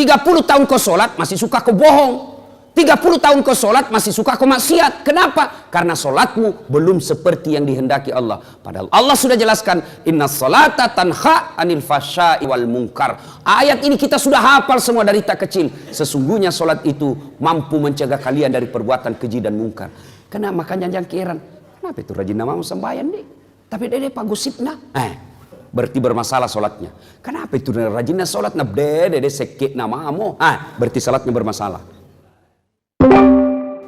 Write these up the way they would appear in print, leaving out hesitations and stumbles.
30 tahun kau sholat masih suka kau bohong. 30 tahun kau sholat masih suka kau maksiat. Kenapa? Karena sholatmu belum seperti yang dihendaki Allah. Padahal Allah sudah jelaskan, inna sholata tanha anil fasya'i wal munkar. Ayat ini kita sudah hafal semua dari tak kecil. Sesungguhnya sholat itu mampu mencegah kalian dari perbuatan keji dan mungkar. Kenapa? Makanya jangan keheran, kenapa itu rajin nama sembahyang deh, tapi dede pak gosipna berarti bermasalah sholatnya. Kenapa itu rajinnya sholat nah dede sekit namamu, berarti sholatnya bermasalah.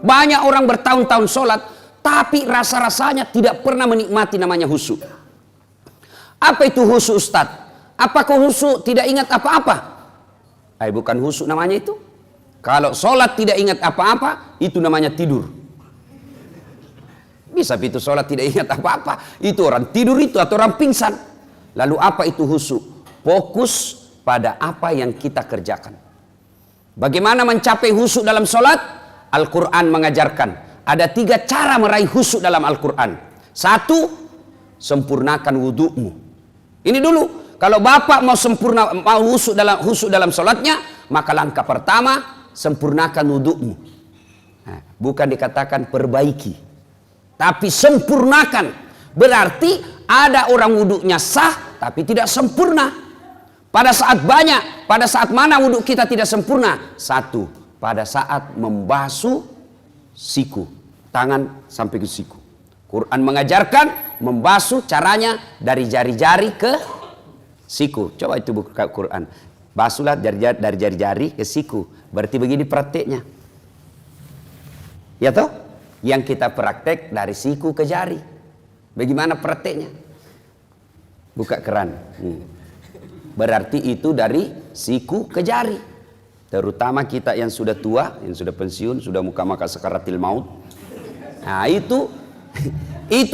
Banyak orang bertahun-tahun sholat, tapi rasa-rasanya tidak pernah menikmati namanya khusyuk. Apa itu khusyuk, Ustaz? Apakah khusyuk tidak ingat apa-apa? Bukan khusyuk namanya itu. Kalau sholat tidak ingat apa-apa, itu namanya tidur. Bisa itu sholat tidak ingat apa-apa, itu orang tidur itu atau orang pingsan. Lalu apa itu khusyuk? Fokus pada apa yang kita kerjakan. Bagaimana mencapai khusyuk dalam sholat? Al-Quran mengajarkan ada 3 cara meraih khusyuk dalam Al-Quran. 1, sempurnakan wudhumu. Ini dulu, kalau bapak mau khusyuk dalam sholatnya, maka langkah pertama sempurnakan wudhumu. Bukan dikatakan perbaiki, tapi sempurnakan. Berarti ada orang wudhunya sah tapi tidak sempurna. Pada saat mana wudhu kita tidak sempurna? 1, pada saat membasuh siku, tangan sampai ke siku. Quran mengajarkan membasuh caranya dari jari-jari ke siku. Coba itu buka Quran. Basuhlah dari jari-jari ke siku. Berarti begini prakteknya. Ya toh? Yang kita praktek dari siku ke jari. Bagaimana prakteknya? Buka keran. Berarti itu dari siku ke jari. Terutama kita yang sudah tua, yang sudah pensiun, sudah muka-maka sakaratil maut. Nah itu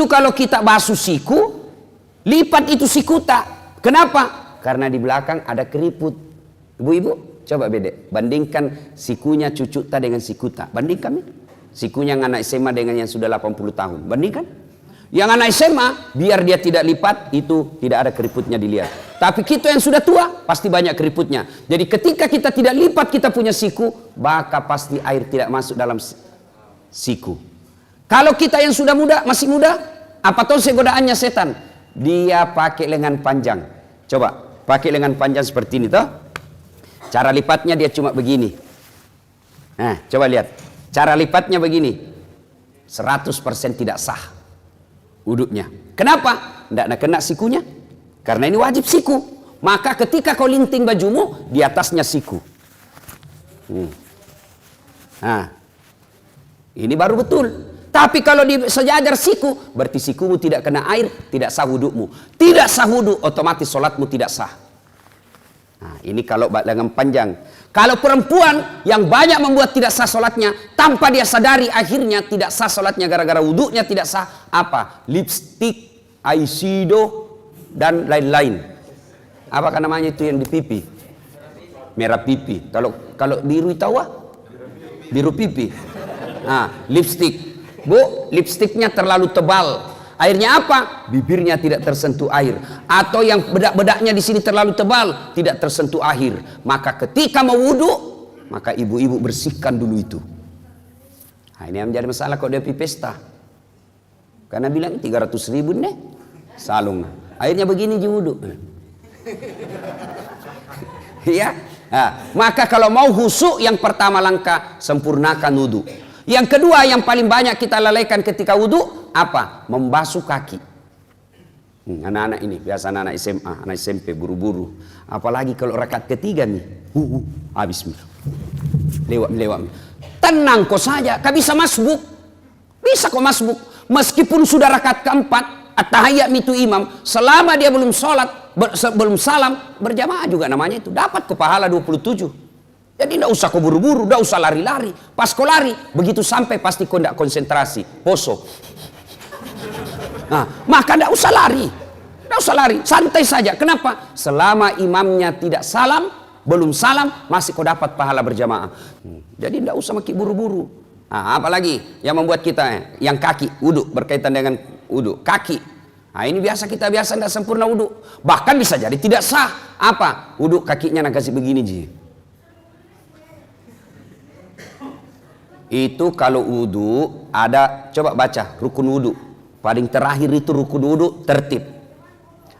kalau kita basuh siku, lipat itu sikuta. Kenapa? Karena di belakang ada keriput. Ibu-ibu, coba beda. Bandingkan sikunya cucuta dengan sikuta. Bandingkan. Sikunya yang anak SMA dengan yang sudah 80 tahun. Bandingkan. Yang anak SMA, biar dia tidak lipat, itu tidak ada keriputnya dilihat. Tapi kita yang sudah tua, pasti banyak keriputnya. Jadi ketika kita tidak lipat kita punya siku, maka pasti air tidak masuk dalam siku. Kalau kita yang sudah muda, masih muda, apa tahu godaannya setan? Dia pakai lengan panjang. Coba, pakai lengan panjang seperti ini toh. Cara lipatnya dia cuma begini. Nah, coba lihat. Cara lipatnya begini. 100% tidak sah wuduknya. Kenapa? Tidak kena sikunya. Karena ini wajib siku. Maka ketika kau linting bajumu, di atasnya siku. Nah, ini baru betul. Tapi kalau di sejajar siku, berarti sikumu tidak kena air, tidak sah wudukmu. Tidak sah wuduk, otomatis sholatmu tidak sah. Nah, ini kalau lengan panjang. Kalau perempuan yang banyak membuat tidak sah sholatnya, tanpa dia sadari akhirnya tidak sah sholatnya gara-gara wuduknya tidak sah. Apa? Lipstick, eyeshadow, dan lain-lain. Apa namanya itu yang di pipi? Merah pipi. Kalau biru tahu? Biru pipi. Nah, lipstick. Bu, lipstiknya terlalu tebal. Akhirnya apa? Bibirnya tidak tersentuh air. Atau yang bedak-bedaknya di sini terlalu tebal, tidak tersentuh air. Maka ketika mau wudhu, maka ibu-ibu bersihkan dulu itu. Nah, ini yang menjadi masalah kalau dia pergi pesta. Karena bilang 300.000 nih salung. Akhirnya begini di wudhu. Ya. Nah, maka kalau mau khusyuk, yang pertama langkah sempurnakan wudhu. Yang kedua yang paling banyak kita lalaikan ketika wudhu, apa? Membasuh kaki. Anak-anak ini, biasa anak SMA, anak SMP, buru-buru. Apalagi kalau rakaat ketiga nih, habis nih. Lewat. Tenang kau saja, kau bisa masbuk. Bisa kau masbuk. Meskipun sudah rakaat keempat, at-tahiyyat itu imam, selama dia belum sholat, belum salam, berjamaah juga namanya itu. Dapat kau pahala 27. Jadi tidak usah kau buru-buru, tidak usah lari-lari. Pas kau lari, begitu sampai pasti kau tidak konsentrasi, poso. Nah, maka tidak usah lari. Tidak usah lari, santai saja. Kenapa? Selama imamnya tidak salam, belum salam, masih kau dapat pahala berjamaah. Jadi tidak usah makin buru-buru. Nah, apalagi yang membuat kita, yang kaki, wudhu, berkaitan dengan wudhu, kaki. Nah, ini kita biasa tidak sempurna wudhu. Bahkan bisa jadi tidak sah. Apa? Wudhu kakinya nak kasih begini ji. Itu kalau wudu ada, coba baca rukun wudu. Paling terakhir itu rukun wudu tertib.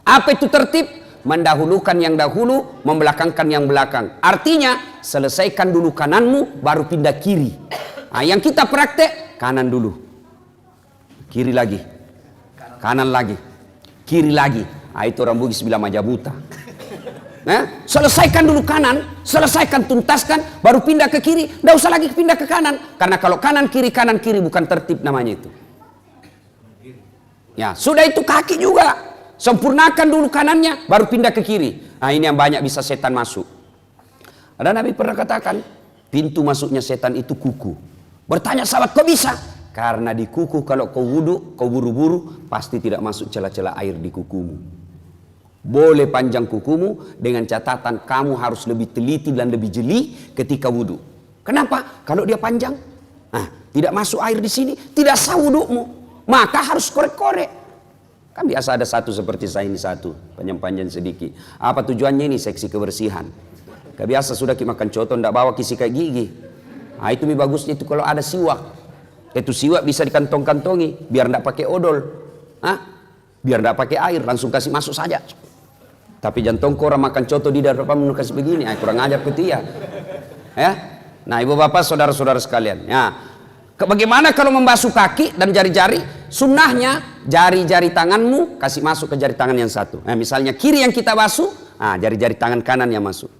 Apa itu tertib? Mendahulukan yang dahulu, membelakangkan yang belakang. Artinya selesaikan dulu kananmu, baru pindah kiri. Nah, yang kita praktek kanan dulu, kiri lagi, kanan lagi, kiri lagi. Nah, itu orang Bugis bilang majabuta. Nah, selesaikan dulu kanan, selesaikan tuntaskan, baru pindah ke kiri. Tidak usah lagi pindah ke kanan, karena kalau kanan kiri bukan tertib namanya itu. Ya, sudah itu kaki juga. Sempurnakan dulu kanannya, baru pindah ke kiri. Nah, ini yang banyak bisa setan masuk. Ada Nabi pernah katakan, pintu masuknya setan itu kuku. Bertanya sahabat, kok bisa? Karena di kuku kalau kau wudu, kau buru-buru, pasti tidak masuk celah-celah air di kukumu. Boleh panjang kukumu, dengan catatan kamu harus lebih teliti dan lebih jeli ketika wudu. Kenapa? Kalau dia panjang, tidak masuk air di sini, tidak sah wudumu. Maka harus korek-korek. Kan biasa ada satu seperti saya ini satu, panjang-panjang sedikit. Apa tujuannya ini? Seksi kebersihan. Biasa sudah kita makan coto, tidak bawa sikat gigi. Nah, itu lebih bagusnya itu kalau ada siwak. Itu siwak bisa dikantong-kantongi, biar tidak pakai odol. Biar tidak pakai air, langsung kasih masuk saja. Tapi jantung orang makan coto di depan kasih begini, kurang ajar ketia. Ya? Nah, ibu bapak, saudara-saudara sekalian. Ya. Bagaimana kalau membasuh kaki dan jari-jari? Sunnahnya jari-jari tanganmu kasih masuk ke jari tangan yang satu. Nah, misalnya kiri yang kita basuh, jari-jari tangan kanan yang masuk.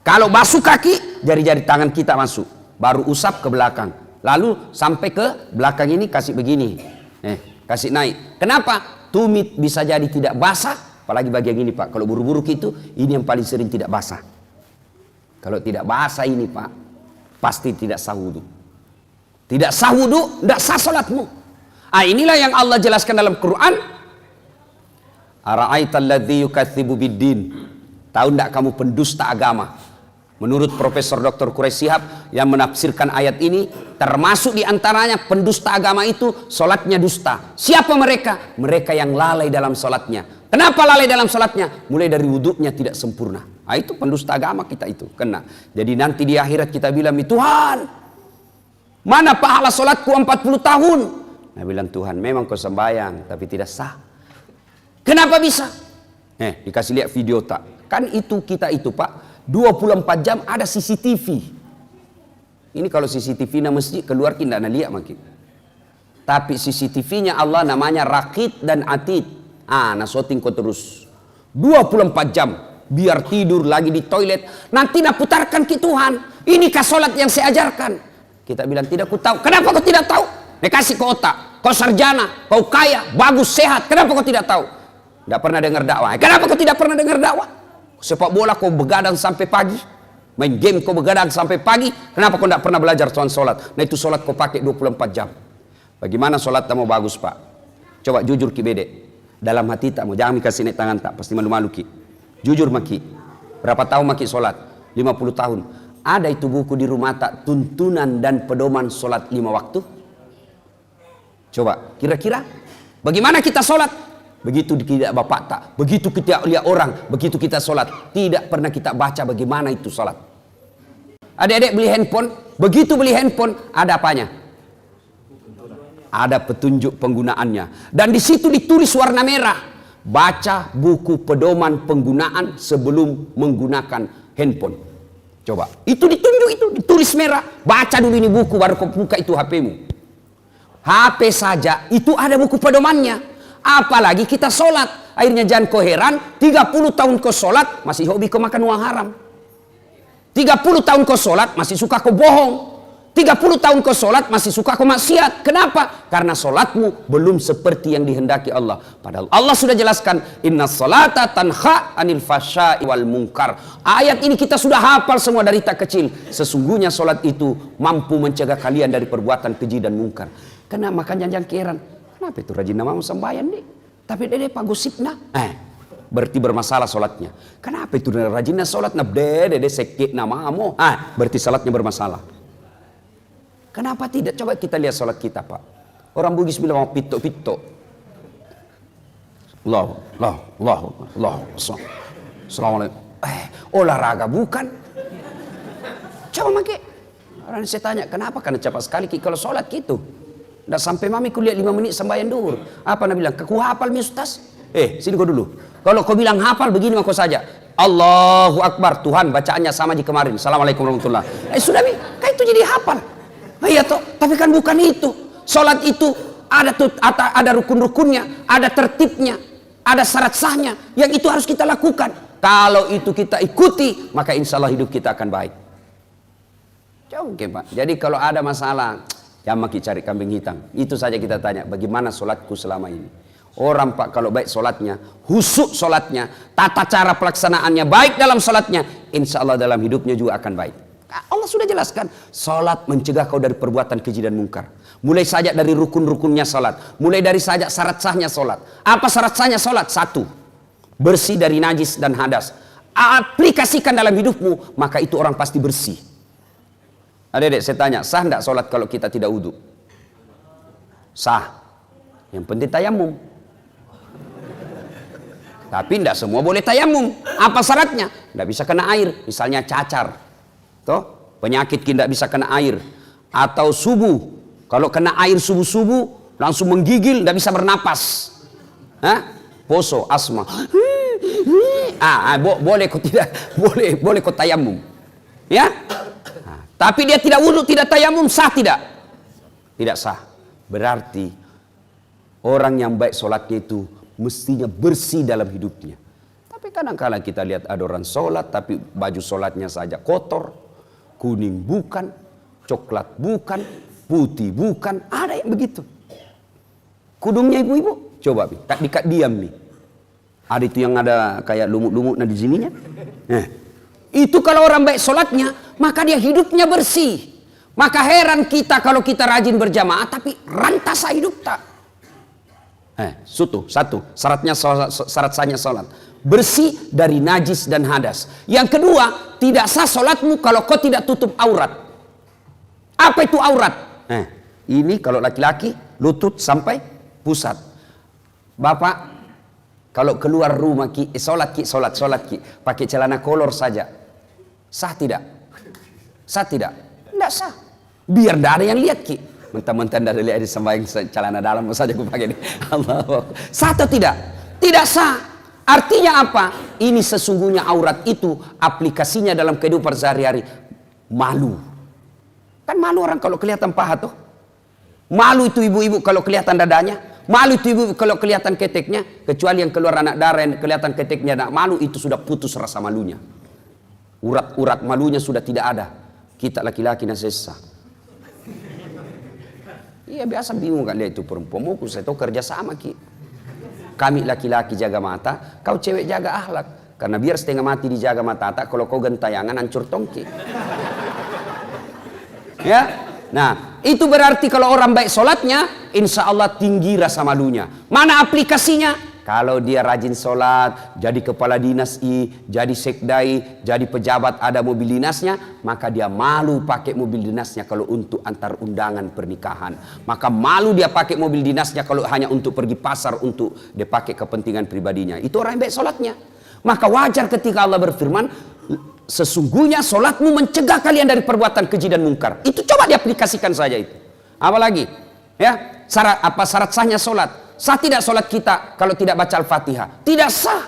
Kalau basuh kaki, jari-jari tangan kita masuk. Baru usap ke belakang. Lalu sampai ke belakang ini kasih begini. Kasih naik. Kenapa? Tumit bisa jadi tidak basah. Apalagi bagian ini Pak. Kalau buru-buru gitu, ini yang paling sering tidak basah. Kalau tidak basah ini Pak, pasti tidak sah wudu. Tidak sah wudu, tidak sah salatmu. Inilah yang Allah jelaskan dalam Quran. Ara'aital ladzi yukatsibu biddin. Tahu tidak kamu pendusta agama? Menurut Profesor Dr. Quraish Shihab yang menafsirkan ayat ini, termasuk diantaranya pendusta agama itu solatnya dusta. Siapa mereka? Mereka yang lalai dalam solatnya. Kenapa lalai dalam solatnya? Mulai dari wudhunya tidak sempurna. Itu pendusta agama kita itu kena. Jadi nanti di akhirat kita bilang, Tuhan, mana pahala solatku 40 tahun? Nah, bilang Tuhan, memang kau sembahyang tapi tidak sah. Kenapa bisa? Dikasih lihat video tak? Kan itu kita itu Pak, 24 jam ada CCTV. Ini kalau CCTV na masjid keluar kita nak lihat makin. Tapi CCTV-nya Allah namanya Raqib dan Atid. Nasoting kau terus 24 jam. Biar tidur lagi di toilet, nanti nak putarkan ke Tuhan. Inikah solat yang saya ajarkan? Kita bilang tidak ku tahu. Kenapa kau tidak tahu? Kasih ke otak. Kau sarjana, kau kaya, bagus, sehat. Kenapa kau tidak tahu? Tidak pernah dengar dakwah. Kenapa kau tidak pernah dengar dakwah? Sepak bola kau begadang sampai pagi, main game kau begadang sampai pagi. Kenapa kau tidak pernah belajar soal solat? Nah, itu solat kau pakai 24 jam. Bagaimana solat kamu bagus Pak? Coba jujur ki bede. Dalam hati tak mau, jangan kasih naik tangan tak, pasti malu-malu ki. Jujur maki. Berapa tahun maki solat? 50 tahun. Ada itu buku di rumah tak, tuntunan dan pedoman solat 5 waktu? Coba, kira-kira bagaimana kita solat? Begitu tidak bapak tak, begitu kita lihat orang, begitu kita solat, tidak pernah kita baca bagaimana itu solat. Adik-adik beli handphone, begitu beli handphone, ada apanya? Ada petunjuk penggunaannya. Dan di situ ditulis warna merah. Baca buku pedoman penggunaan sebelum menggunakan handphone. Coba, itu ditunjuk, itu ditulis merah. Baca dulu ini buku, baru kau buka itu HP-mu. HP saja itu ada buku pedomannya. Apalagi kita solat. Akhirnya jangan kau heran, 30 tahun kau solat masih hobi kau makan uang haram. 30 tahun kau solat masih suka kau bohong. 30 tahun kau solat masih suka kau maksiat. Kenapa? Karena solatmu belum seperti yang dihendaki Allah. Padahal Allah sudah jelaskan, inna salata tanha anil fasya'i wal munkar. Ayat ini kita sudah hafal semua dari tak kecil. Sesungguhnya solat itu mampu mencegah kalian dari perbuatan keji dan munkar. Karena makanya jangan keran. Kenapa itu rajin nama sembahyang deh? Tapi dede pak gosipna. Berarti bermasalah solatnya. Kenapa itu rajinnya solat? Dede sekit nama amo. Berarti solatnya bermasalah. Kenapa tidak? Coba kita lihat solat kita Pak. Orang Bugis bilang mau pito-pito. Allah. Assalamualaikum. Olahraga bukan? Coba make. Orang saya tanya, kenapa? Karena cepat sekali Ki kalau sholat gitu. Nggak sampai mami kuliah 5 menit sembahyang duhur. Apa Nabi bilang? Kau hafal mi Ustaz? Sini kau dulu. Kalau kau bilang hafal begini maka saja. Allahu Akbar. Tuhan bacaannya sama di kemarin. Assalamualaikum warahmatullahi. Sudah mi, kan itu jadi hafal. Iya toh, tapi kan bukan itu. Sholat itu ada rukun-rukunnya, ada tertibnya, ada syarat sahnya. Yang itu harus kita lakukan. Kalau itu kita ikuti, maka insya Allah hidup kita akan baik. Oke Pak. Jadi kalau ada masalah, jangan makin cari kambing hitam. Itu saja kita tanya, bagaimana sholatku selama ini? Orang Pak kalau baik sholatnya, husuk sholatnya, tata cara pelaksanaannya baik dalam sholatnya, insya Allah dalam hidupnya juga akan baik. Allah sudah jelaskan, sholat mencegah kau dari perbuatan keji dan mungkar. Mulai saja dari rukun-rukunnya sholat, mulai dari saja syarat sahnya sholat. Apa syarat sahnya sholat? 1, bersih dari najis dan hadas. Aplikasikan dalam hidupmu, maka itu orang pasti bersih. Adik-adik saya tanya, sah tidak sholat kalau kita tidak wudhu? Sah. Yang penting tayamum. Tapi tidak semua boleh tayamum. Apa syaratnya? Tidak bisa kena air. Misalnya cacar. Toh, penyakit tidak bisa kena air. Atau subuh. Kalau kena air subuh-subuh langsung menggigil, tidak bisa bernapas. Poso, asma. Boleh kok tidak? Boleh kok tayamum. Ya? Tapi dia tidak wudhu, tidak tayamum, sah tidak? Tidak sah. Berarti orang yang baik sholatnya itu mestinya bersih dalam hidupnya. Tapi kadang-kadang kita lihat ada orang sholat tapi baju sholatnya saja kotor, kuning bukan, coklat bukan, putih bukan, ada yang begitu. Kudungnya ibu-ibu, coba dikat diam nih. Ada itu yang ada kayak lumut-lumut di sininya. Itu kalau orang baik sholatnya, maka dia hidupnya bersih. Maka heran kita kalau kita rajin berjamaah, tapi rantasa hidup tak. Satu, syarat sahnya sholat. Bersih dari najis dan hadas. Yang kedua, tidak sah sholatmu kalau kau tidak tutup aurat. Apa itu aurat? Ini kalau laki-laki, lutut sampai pusat. Bapak, kalau keluar rumah sholat pakai celana kolor saja. Sah tidak? Sah tidak? Tidak sah. Biar tidak ada yang lihat Ki. Mentang-mentang tidak ada lihat di sembahyang celana dalam saja aku pakai ini. Allah. Sah atau tidak? Tidak sah. Artinya apa? Ini sesungguhnya aurat itu aplikasinya dalam kehidupan sehari-hari. Malu. Kan malu orang kalau kelihatan paha tuh. Malu itu ibu-ibu kalau kelihatan dadanya. Malu itu ibu kalau kelihatan keteknya. Kecuali yang keluar anak darah yang kelihatan keteknya. Nah, malu itu sudah putus rasa malunya. Urat-urat malunya sudah tidak ada. Kita laki-laki nasesa. Iya biasa bingung kan lihat itu perempuan. Mau saya tahu kerja sama Ki. Kami laki-laki jaga mata, kau cewek jaga akhlak. Karena biar setengah mati dijaga mata tak, kalau kau gentayangan hancur tongki. Ya, nah itu berarti kalau orang baik sholatnya, insya Allah tinggi rasa malunya. Mana aplikasinya? Kalau dia rajin sholat, jadi kepala dinas jadi sekdai, jadi pejabat ada mobil dinasnya, maka dia malu pakai mobil dinasnya kalau untuk antar undangan pernikahan. Maka malu dia pakai mobil dinasnya kalau hanya untuk pergi pasar, untuk dia pakai kepentingan pribadinya. Itu orang yang baik sholatnya. Maka wajar ketika Allah berfirman, sesungguhnya sholatmu mencegah kalian dari perbuatan keji dan mungkar. Itu coba diaplikasikan saja itu. Apalagi, ya, syarat sahnya sholat. Sah tidak sholat kita kalau tidak baca Al-Fatihah? Tidak sah.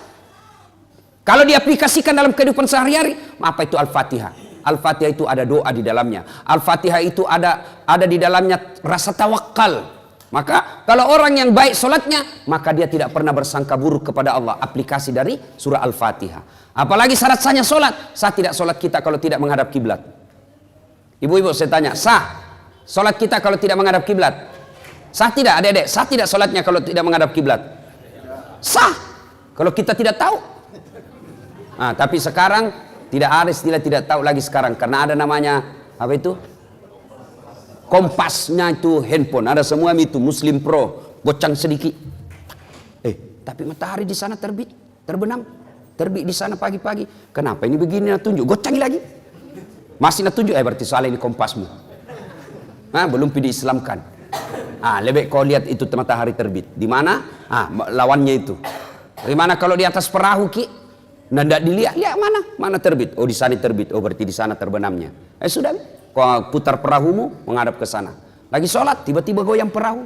Kalau diaplikasikan dalam kehidupan sehari-hari, apa itu Al-Fatihah? Al-Fatihah itu ada doa di dalamnya. Al-Fatihah itu ada di dalamnya rasa tawakal. Maka kalau orang yang baik sholatnya, maka dia tidak pernah bersangka buruk kepada Allah. Aplikasi dari surah Al-Fatihah. Apalagi syarat sahnya sholat. Sah tidak sholat kita kalau tidak menghadap kiblat? Ibu-ibu saya tanya, sah sholat kita kalau tidak menghadap kiblat? Sah tidak adik-adik? Sah tidak sholatnya kalau tidak menghadap kiblat? Sah. Kalau kita tidak tahu. Tapi sekarang tidak ada istilah tidak tahu lagi sekarang. Karena ada namanya, apa itu? Kompasnya itu handphone. Ada semua itu, Muslim Pro. Gocang sedikit. Tapi matahari di sana terbenam. Terbit di sana pagi-pagi. Kenapa ini begini nak tunjuk? Gocangi lagi. Masih nak tunjuk, berarti soal ini kompasmu. Belum diislamkan. Lebih kau lihat itu matahari terbit. Di mana? Lawannya itu. Di mana kalau di atas perahu Ki? Nah, tidak dilihat. Lihat mana? Mana terbit? Oh, di sana terbit. Oh, berarti di sana terbenamnya. Sudah. kau putar perahumu menghadap ke sana. Lagi sholat tiba-tiba goyang perahu.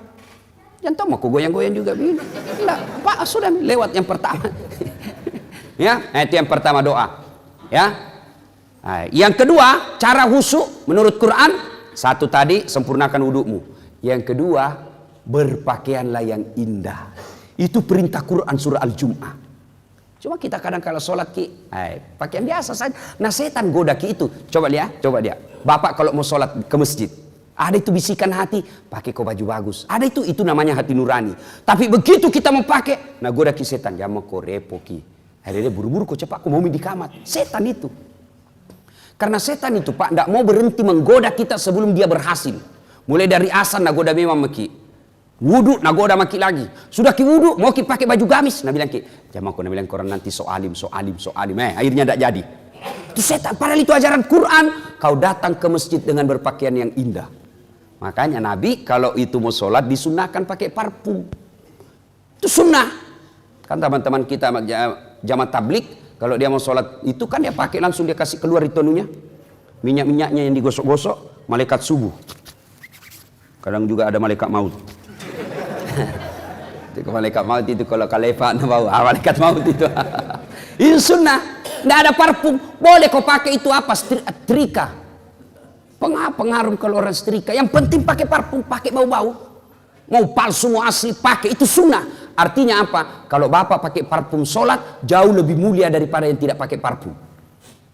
Jangan tahu mau kau goyang-goyang juga begini. Enggak, Pak sudah lewat yang pertama. Ya, itu yang pertama doa. Ya. Nah, yang kedua, cara khusyuk menurut Quran, satu tadi sempurnakan wudukmu. Yang kedua, berpakaianlah yang indah. Itu perintah Quran surah Al-Jum'ah. Cuma kita kadang kalau sholat pakaian biasa saja. Nah setan goda itu. Coba lihat. Bapak kalau mau sholat ke masjid, ada itu bisikan hati, pakai kau baju bagus. Ada itu namanya hati nurani. Tapi begitu kita mau pakai, nah goda ki setan, ya mau kau repo ki. Akhirnya buru-buru kau cepat, kau mau di kamar. Setan itu. Karena setan itu Pak, tidak mau berhenti menggoda kita sebelum dia berhasil. Mulai dari asan, nah goda memang maki. Wudhu, nah goda maki lagi. Sudah ki wudhu, mau ki pakai baju gamis. Nah bilang ki, jangan aku bilang korang nanti soalim. Akhirnya tidak jadi. Itu setan, padahal itu ajaran Quran. Kau datang ke masjid dengan berpakaian yang indah. Makanya Nabi kalau itu mau sholat disunahkan pakai parfum. Itu sunnah. Kan teman-teman kita jamaah tablik, kalau dia mau sholat itu kan dia pakai langsung, dia kasih keluar itu anunya. Minyak-minyaknya yang digosok-gosok, malaikat subuh. Kadang juga ada malaikat maut. Itu malaikat maut itu kalau kalefa bau, malaikat maut itu. Itu sunnah. Tidak ada parfum, boleh kau pakai itu apa? Setrika. Pengaruh kalau orang setrika. Yang penting pakai parfum, pakai bau-bau. Mau palsu mau asli pakai, itu sunnah. Artinya apa? Kalau bapak pakai parfum sholat jauh lebih mulia daripada yang tidak pakai parfum.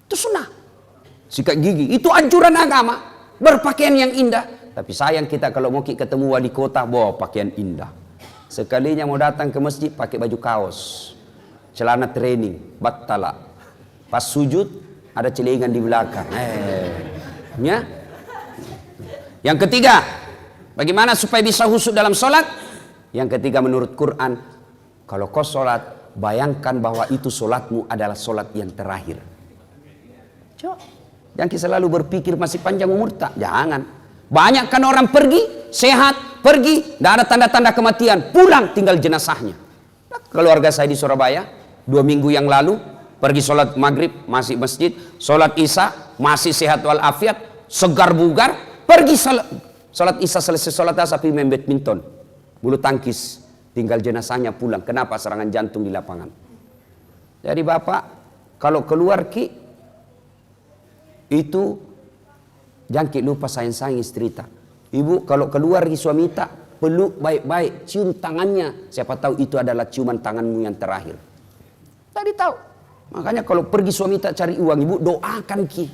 Itu sunnah. Sikat gigi, itu anjuran agama. Berpakaian yang indah. Tapi sayang kita kalau mau ketemu wali kota, bawa pakaian indah. Sekalinya mau datang ke masjid pakai baju kaos, celana training, battala. Pas sujud ada celengan di belakang. Ya. Yang ketiga, bagaimana supaya bisa khusyuk dalam sholat? Yang ketiga menurut Quran, kalau kau sholat, bayangkan bahwa itu sholatmu adalah sholat yang terakhir. Coba. Jangan kita selalu berpikir masih panjang umur, tak? Jangan. Banyak kan orang pergi, sehat, pergi, tidak ada tanda-tanda kematian, pulang tinggal jenazahnya. Keluarga saya di Surabaya, 2 minggu yang lalu, pergi sholat maghrib, masih masjid, sholat isya, masih sehat walafiat, segar bugar, pergi sholat isya selesai sholat asar, pergi main badminton, bulu tangkis, tinggal jenazahnya pulang. Kenapa? Serangan jantung di lapangan. Jadi bapak, kalau keluar ki, itu jangan lupa sayang-sayang istri tak. Ibu kalau keluar di suami tak, peluk baik-baik, cium tangannya. Siapa tahu itu adalah ciuman tanganmu yang terakhir. Tadi tahu. Makanya kalau pergi suami tak cari uang, ibu doakan ki.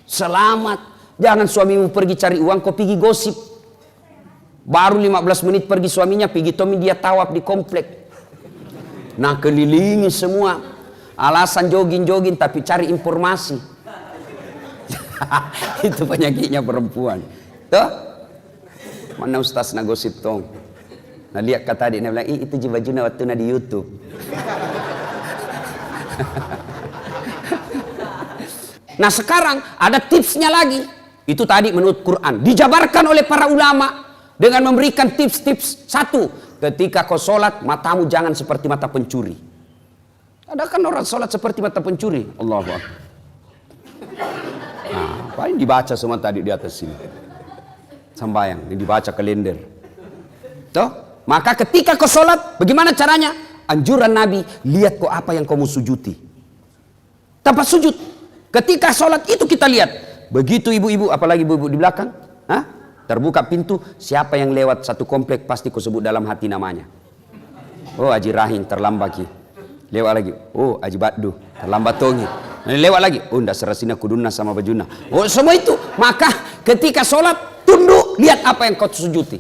Selamat. Jangan suamimu pergi cari uang, kau pergi gosip. Baru 15 menit pergi suaminya, pergi Tommy dia tawaf di komplek. Nah kelilingi semua. Alasan jogging-jogging tapi cari informasi. Itu penyakitnya perempuan. Tuh. Mana ustaz na gosip tong. Nah lihat kata dia bilang, itu jibajuna waktu na di YouTube. Nah sekarang ada tipsnya lagi. Itu tadi menurut Quran. Dijabarkan oleh para ulama dengan memberikan tips-tips. Satu, ketika kau sholat matamu jangan seperti mata pencuri. Ada kan orang sholat seperti mata pencuri. Allahu Akbar. Nah, paling dibaca semua tadi di atas sini. Sambayang, dibaca kalender. Tuh, maka ketika kau sholat, bagaimana caranya? Anjuran Nabi, lihat kau apa yang kau mau sujudi. Tanpa sujud. Ketika sholat itu kita lihat. Begitu ibu-ibu, apalagi ibu-ibu di belakang. Terbuka pintu, siapa yang lewat satu komplek pasti kau sebut dalam hati namanya. Oh, Haji Rahim terlambat ki. Lewat lagi, oh Haji Baddu terlambat tongi. Lewat lagi, oh ndak serasina kuduna sama bajuna. Oh semua itu. Maka ketika sholat, tunduk, lihat apa yang kau sujudi.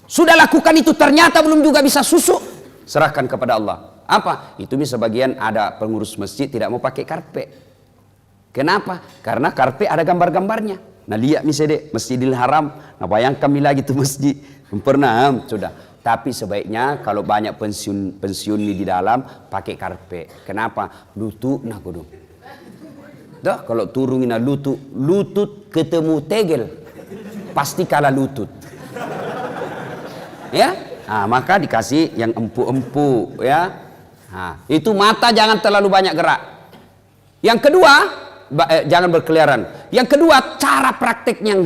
Sudah lakukan itu, ternyata belum juga bisa susuk, serahkan kepada Allah. Apa? Itu sebagian ada pengurus masjid tidak mau pakai karpet. Kenapa? Karena karpet ada gambar-gambarnya. Nah lihat misalnya Masjidil Haram, nah bayangkan lagi tuh masjid. Pernah, sudah. Tapi sebaiknya kalau banyak pensiun di dalam pakai karpet. Kenapa? Lutut nah kudu. Dah kalau turunin lutut ketemu tegel pasti kalah lutut. Ya? Nah, maka dikasih yang empuk-empuk ya. Nah, itu mata jangan terlalu banyak gerak. Yang kedua, jangan berkeliaran. Yang kedua, cara prakteknya yang